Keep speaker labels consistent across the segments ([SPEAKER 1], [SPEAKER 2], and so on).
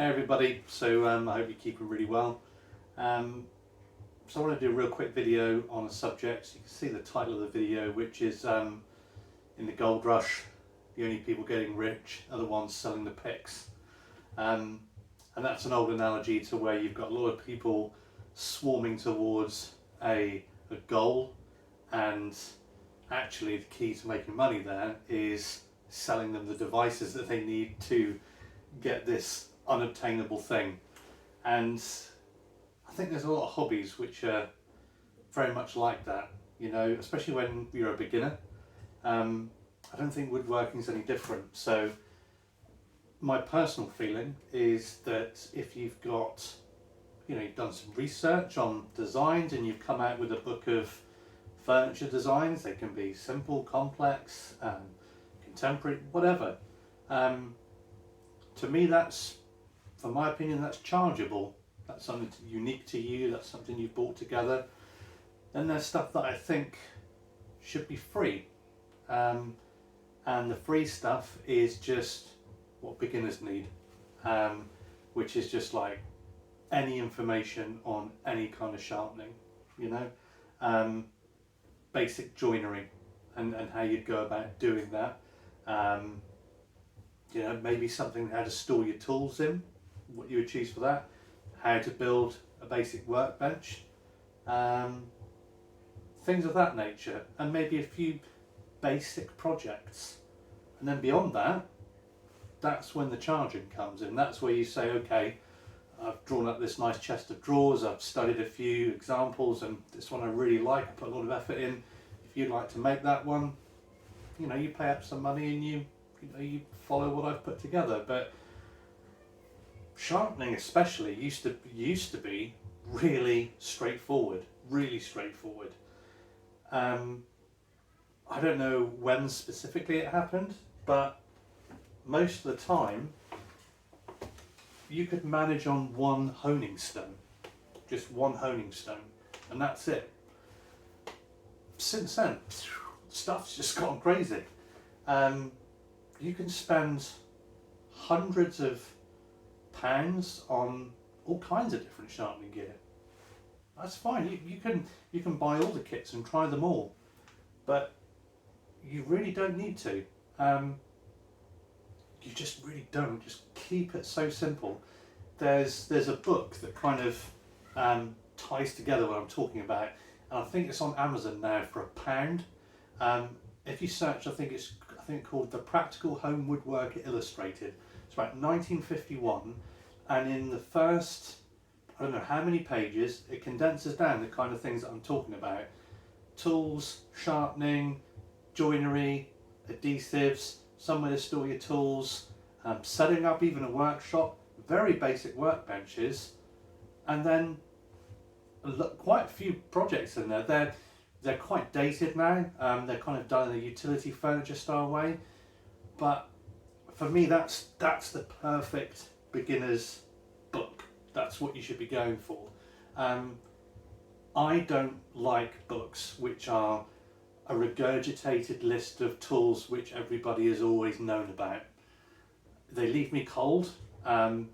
[SPEAKER 1] Hey everybody, so I hope you're keeping really well. So I want to do a real quick video on a subject. You can see the title of the video, which is in the gold rush, the only people getting rich are the ones selling the picks. And that's an old analogy to where you've got a lot of people swarming towards a goal, and actually the key to making money there is selling them the devices that they need to get this unobtainable thing. And I think there's a lot of hobbies which are very much like that, you know, especially when you're a beginner. I don't think woodworking is any different. So my personal feeling is that if you've got, you know, you've done some research on designs and you've come out with a book of furniture designs, they can be simple, complex, contemporary, whatever. To me, that's, for my opinion, that's chargeable. That's something unique to you, that's something you've brought together. Then there's stuff that I think should be free. And the free stuff is just what beginners need, which is just like any information on any kind of sharpening, you know, basic joinery and how you'd go about doing that. You know, maybe something how to store your tools in, what you would choose for that, how to build a basic workbench, things of that nature, and maybe a few basic projects. And then beyond that, that's when the charging comes in. That's where you say, okay, I've drawn up this nice chest of drawers, I've studied a few examples, and this one I really like, I put a lot of effort in. If you'd like to make that one, you know, you pay up some money and you follow what I've put together. But sharpening especially used to be really straightforward, I don't know when specifically it happened, but most of the time you could manage on one honing stone, just one honing stone, and that's it. Since then, stuff's just gone crazy. You can spend hundreds of pounds on all kinds of different sharpening gear. That's fine. You can buy all the kits and try them all, but you really don't need to. You just really don't. Just keep it so simple. There's a book that kind of ties together what I'm talking about, and I think it's on Amazon now for £1. If you search, I think called The Practical Home Woodworker Illustrated. It's about 1951, and in the first, I don't know how many pages, it condenses down the kind of things that I'm talking about. Tools, sharpening, joinery, adhesives, somewhere to store your tools, setting up even a workshop, very basic workbenches, and then quite a few projects in there. They're quite dated now. They're kind of done in a utility furniture style way, but for me that's the perfect beginner's book. That's what you should be going for. I don't like books which are a regurgitated list of tools which everybody has always known about. They leave me cold, and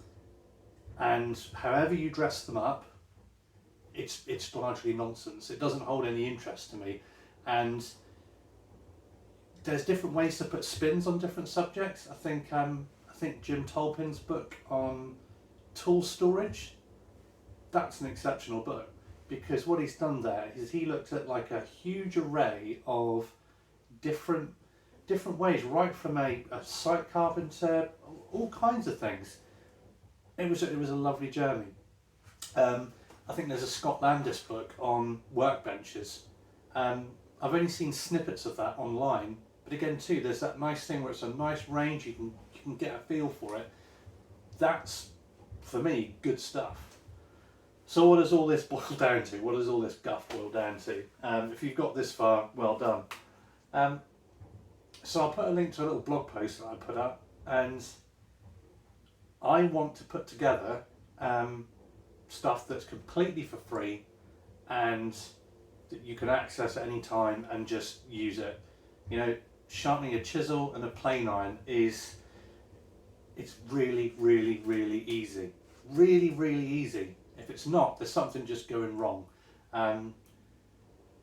[SPEAKER 1] however you dress them up, it's largely nonsense. It doesn't hold any interest to me. And there's different ways to put spins on different subjects. I think Jim Tolpin's book on tool storage, that's an exceptional book, because what he's done there is he looked at like a huge array of different ways, right from a site carpenter, all kinds of things. It was a lovely journey. I think there's a Scott Landis book on workbenches. I've only seen snippets of that online, but again too, there's that nice thing where it's a nice range, you can get a feel for it. That's, for me, good stuff. So what does all this boil down to? What does all this guff boil down to? If you've got this far, well done. So I'll put a link to a little blog post that I put up, and I want to put together stuff that's completely for free and that you can access at any time and just use it. You know, sharpening a chisel and a plane iron is it's really, really, really easy. Really, really easy. If it's not, there's something just going wrong.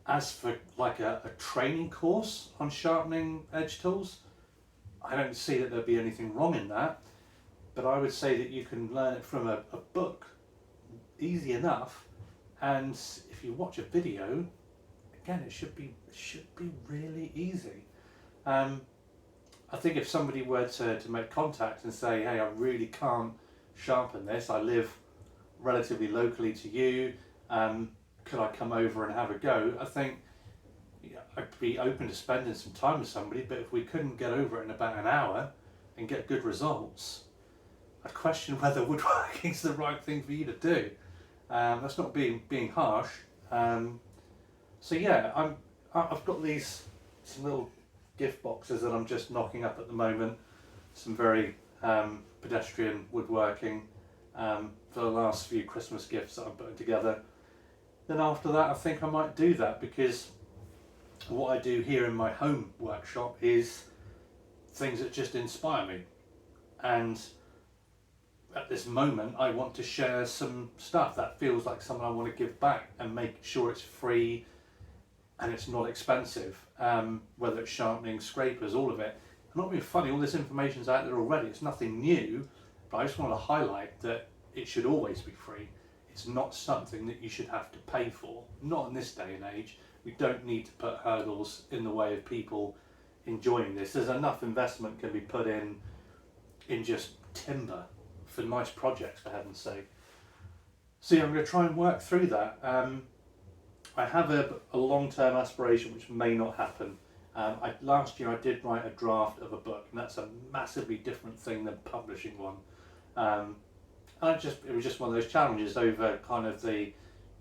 [SPEAKER 1] As for like a training course on sharpening edge tools, I don't see that there'd be anything wrong in that, but I would say that you can learn it from a book, easy enough, and if you watch a video, again, it should be really easy. I think if somebody were to make contact and say, hey, I really can't sharpen this, I live relatively locally to you, could I come over and have a go? I think I'd be open to spending some time with somebody, but if we couldn't get over it in about an hour and get good results, I'd question whether woodworking is the right thing for you to do. That's not being harsh. So yeah, I've got some little gift boxes that I'm just knocking up at the moment. Some very pedestrian woodworking for the last few Christmas gifts that I'm putting together. Then after that, I think I might do that, because what I do here in my home workshop is things that just inspire me, and at this moment I want to share some stuff that feels like something I want to give back and make sure it's free and it's not expensive, whether it's sharpening, scrapers, all of it. I'm not being funny, all this information's out there already, it's nothing new, but I just want to highlight that it should always be free. It's not something that you should have to pay for, not in this day and age. We don't need to put hurdles in the way of people enjoying this. There's enough investment can be put in just timber for nice projects, for heaven's sake. So yeah, I'm going to try and work through that. I have a long-term aspiration which may not happen. Last year I did write a draft of a book, and that's a massively different thing than publishing one. It was just one of those challenges over kind of the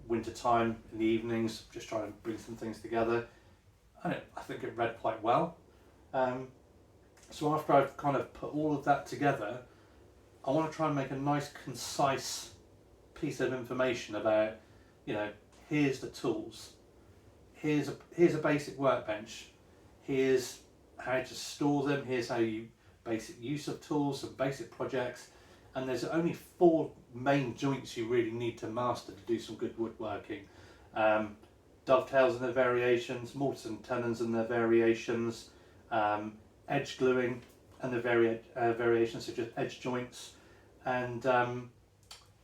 [SPEAKER 1] winter time in the evenings, just trying to bring some things together. And I think it read quite well. So after I've kind of put all of that together, I want to try and make a nice, concise piece of information about, here's the tools, here's a basic workbench, here's how to store them, here's how you basic use of tools, some basic projects, and there's only 4 main joints you really need to master to do some good woodworking. Dovetails and their variations, mortise and tenons and their variations, edge gluing and the variations, such as edge joints, and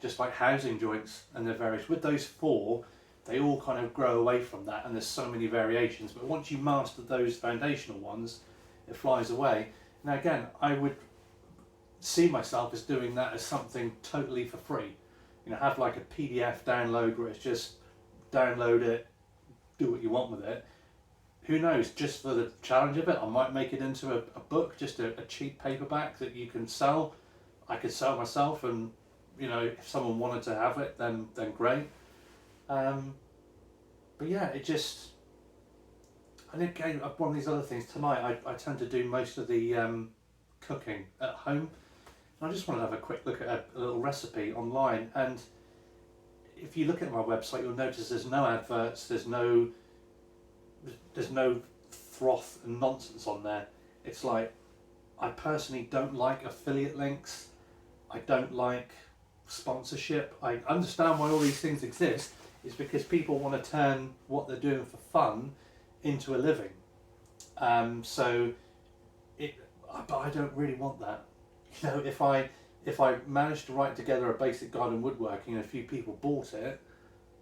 [SPEAKER 1] just like housing joints and their variations. With those 4, they all kind of grow away from that, and there's so many variations, but once you master those foundational ones, it flies away. Now again, I would see myself as doing that as something totally for free. Have like a PDF download where it's just download it, do what you want with it. Who knows, just for the challenge of it, I might make it into a book, just a cheap paperback that you can sell. I could sell myself, and if someone wanted to have it, then great. But yeah, and again, one of these other things, tonight I tend to do most of the cooking at home. I just want to have a quick look at a little recipe online, and if you look at my website, you'll notice there's no adverts, there's no froth and nonsense on there. It's like, I personally don't like affiliate links, I don't like sponsorship. I understand why all these things exist. It's because people want to turn what they're doing for fun into a living. But I don't really want that. If I managed to write together a basic guide on woodworking and a few people bought it,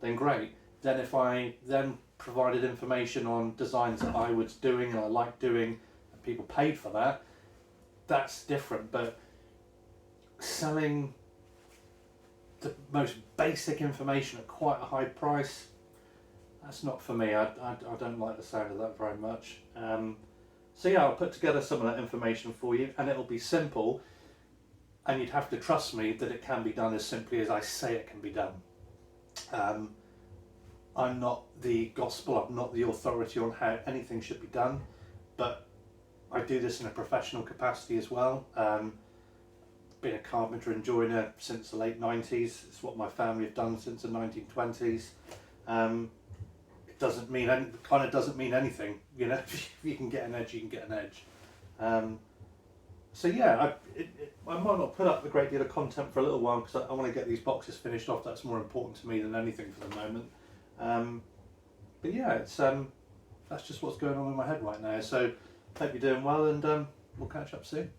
[SPEAKER 1] then great. Then if I then provided information on designs that I was doing and I liked doing, and people paid for that, that's different. But selling the most basic information at quite a high price, that's not for me. I don't like the sound of that very much. So yeah, I'll put together some of that information for you, and it'll be simple, and you'd have to trust me that it can be done as simply as I say it can be done. I'm not the gospel, I'm not the authority on how anything should be done, but I do this in a professional capacity as well. Been a carpenter and joiner since the late 90s. It's what my family have done since the 1920s. It doesn't mean anything, If you can get an edge, you can get an edge. So yeah, I might not put up a great deal of content for a little while because I want to get these boxes finished off. That's more important to me than anything for the moment. But yeah, it's that's just what's going on in my head right now. So hope you're doing well, and we'll catch up soon.